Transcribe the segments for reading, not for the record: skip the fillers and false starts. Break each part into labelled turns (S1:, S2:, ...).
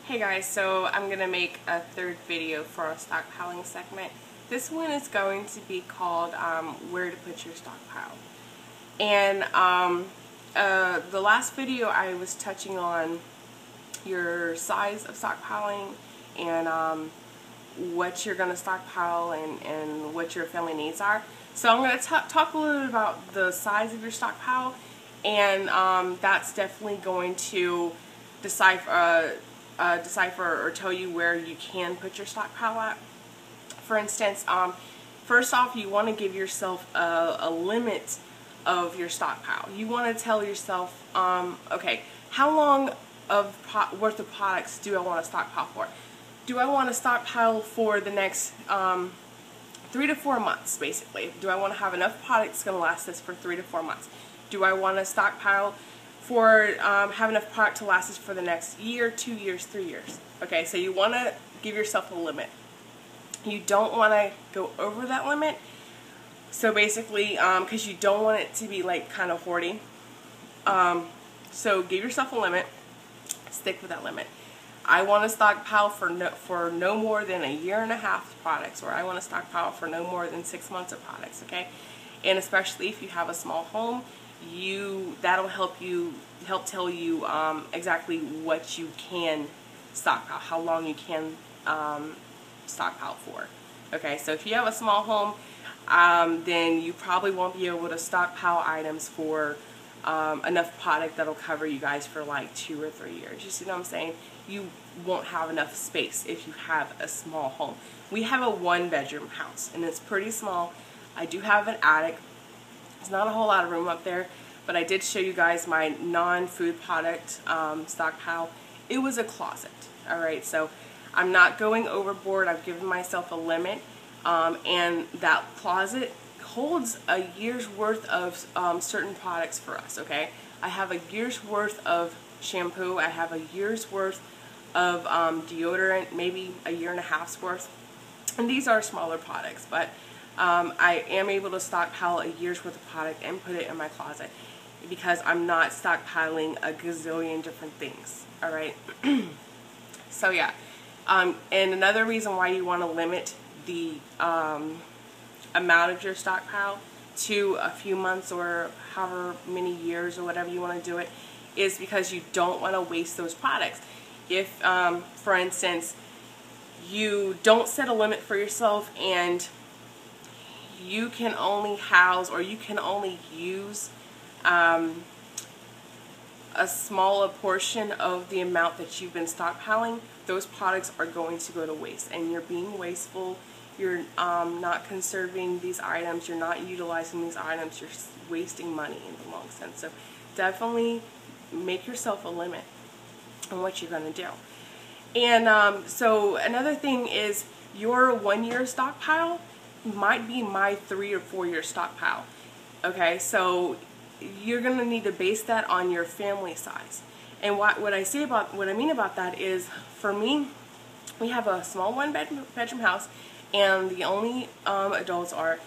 S1: Hey guys, so I'm going to make a third video for our stockpiling segment. This one is going to be called where to put your stockpile. And the last video I was touching on your size of stockpiling and what you're going to stockpile and what your family needs are. So I'm going to talk a little bit about the size of your stockpile, and that's definitely going to decipher or tell you where you can put your stockpile at. For instance, first off, you want to give yourself a limit of your stockpile. You want to tell yourself, okay, how long worth of products do I want to stockpile for? Do I want to stockpile for the next 3 to 4 months, basically? Do I want to have enough products going to last us for 3 to 4 months? Do I want to stockpile for have enough product to last us for the next year, 2 years, 3 years? Okay, so you want to give yourself a limit. You don't want to go over that limit. So basically, because you don't want it to be like kind of hoarding. So give yourself a limit. Stick with that limit. I want to stockpile for no more than 1.5 years of products, or I want to stockpile for no more than 6 months of products. Okay, and especially if you have a small home, that'll help tell you exactly what you can stockpile, how long you can stockpile for. Okay, so if you have a small home, then you probably won't be able to stockpile items for enough product that'll cover you guys for like 2 or 3 years. You see what I'm saying? You won't have enough space if you have a small home. We have a 1-bedroom house, and it's pretty small. I do have an attic. There's not a whole lot of room up there, but I did show you guys my non-food product stockpile. It was a closet. Alright, so I'm not going overboard. I've given myself a limit, and that closet holds a year's worth of certain products for us. Okay, I have a year's worth of shampoo. I have a year's worth of deodorant, maybe 1.5 years worth, and these are smaller products, but I am able to stockpile a year's worth of product and put it in my closet because I'm not stockpiling a gazillion different things. Alright, so yeah, and another reason why you want to limit the amount of your stockpile to a few months or however many years or whatever you want to do it is because you don't want to waste those products. If, for instance, you don't set a limit for yourself and you can only house or you can only use a smaller portion of the amount that you've been stockpiling, those products are going to go to waste, and you're being wasteful. You're not conserving these items, you're not utilizing these items, you're wasting money in the long sense. So definitely make yourself a limit on what you're going to do. And so another thing is your 1 year stockpile might be my 3 or 4 year stockpile. Okay, so you're going to need to base that on your family size. And what I mean about that is, for me, we have a small 1-bedroom house, and the only adults are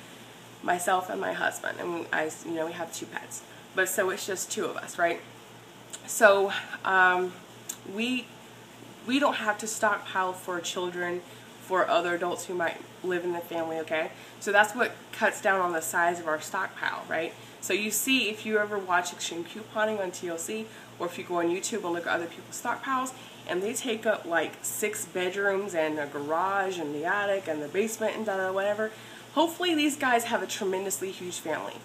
S1: myself and my husband, and we have 2 pets. But so it's just 2 of us, right? So we don't have to stockpile for children, for other adults who might live in the family. Okay, so that's what cuts down on the size of our stockpile, right? So you see, if you ever watch extreme couponing on TLC, or if you go on YouTube and look at other people's stockpiles, and they take up like 6 bedrooms and a garage and the attic and the basement and whatever. Hopefully these guys have a tremendously huge family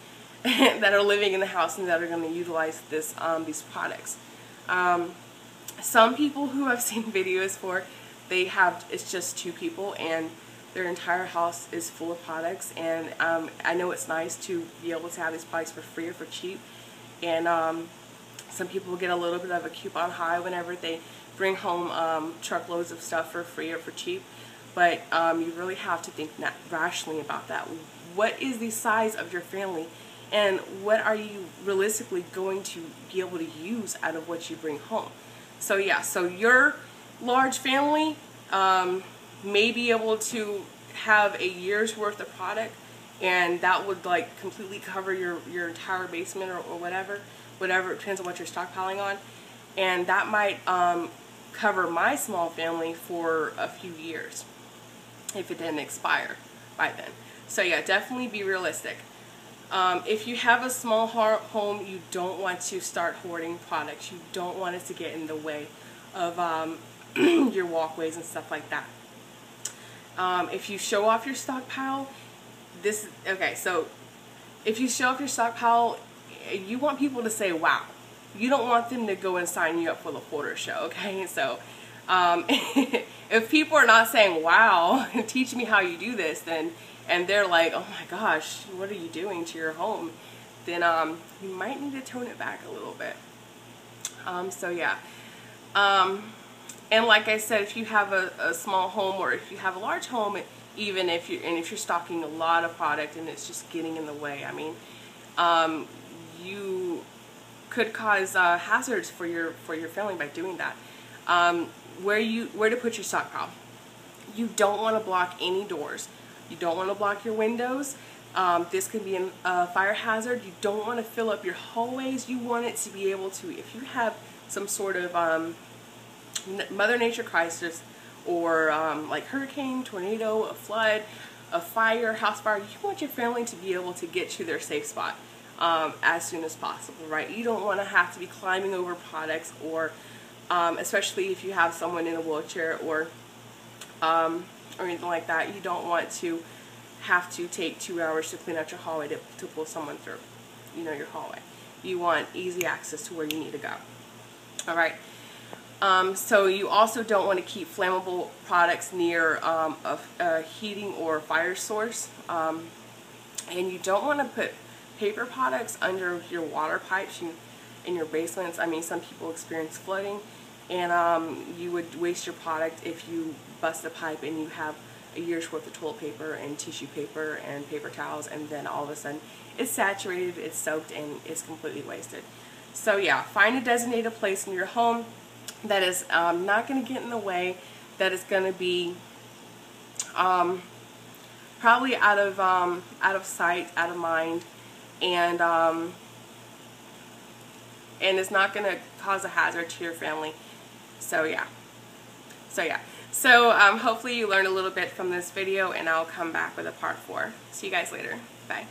S1: that are living in the house and that are going to utilize these products. Some people who I've seen videos for, it's just 2 people and their entire house is full of products, and I know it's nice to be able to have these products for free or for cheap, and some people get a little bit of a coupon high whenever they bring home truckloads of stuff for free or for cheap. But you really have to think rationally about that. What is the size of your family, and what are you realistically going to be able to use out of what you bring home? So yeah, so your large family may be able to have a year's worth of product, and that would like completely cover your entire basement or whatever. It depends on what you're stockpiling on, and that might cover my small family for a few years if it didn't expire by then. So yeah, definitely be realistic. If you have a small home, you don't want to start hoarding products. You don't want it to get in the way of your walkways and stuff like that. If you show off your stockpile, so if you show off your stockpile, you want people to say, wow. You don't want them to go and sign you up for the hoarder show, okay? So if people are not saying, wow, teach me how you do this, then, and they're like, oh my gosh, what are you doing to your home? Then you might need to tone it back a little bit. So yeah. And like I said, if you have a small home, or if you have a large home, even if you're stocking a lot of product and it's just getting in the way, I mean, you could cause hazards for your family by doing that. Where to put your stockpile? You don't want to block any doors. You don't want to block your windows. This could be a fire hazard. You don't want to fill up your hallways. You want it to be able to, if you have some sort of Mother Nature crisis, or like hurricane, tornado, a flood, a fire, house fire, you want your family to be able to get to their safe spot as soon as possible, right? You don't want to have to be climbing over products, or especially if you have someone in a wheelchair or anything like that. You don't want to have to take 2 hours to clean out your hallway to pull someone through, your hallway. You want easy access to where you need to go. All right. So you also don't want to keep flammable products near a heating or fire source, and you don't want to put paper products under your water pipes in your basements. I mean, some people experience flooding, and you would waste your product if you bust a pipe and you have a year's worth of toilet paper and tissue paper and paper towels, and then all of a sudden it's saturated, it's soaked, and it's completely wasted. So yeah, find a designated place in your home that is not going to get in the way, that is going to be probably out of sight, out of mind, and it's not going to cause a hazard to your family. So yeah. So hopefully you learned a little bit from this video, and I'll come back with a part 4. See you guys later. Bye.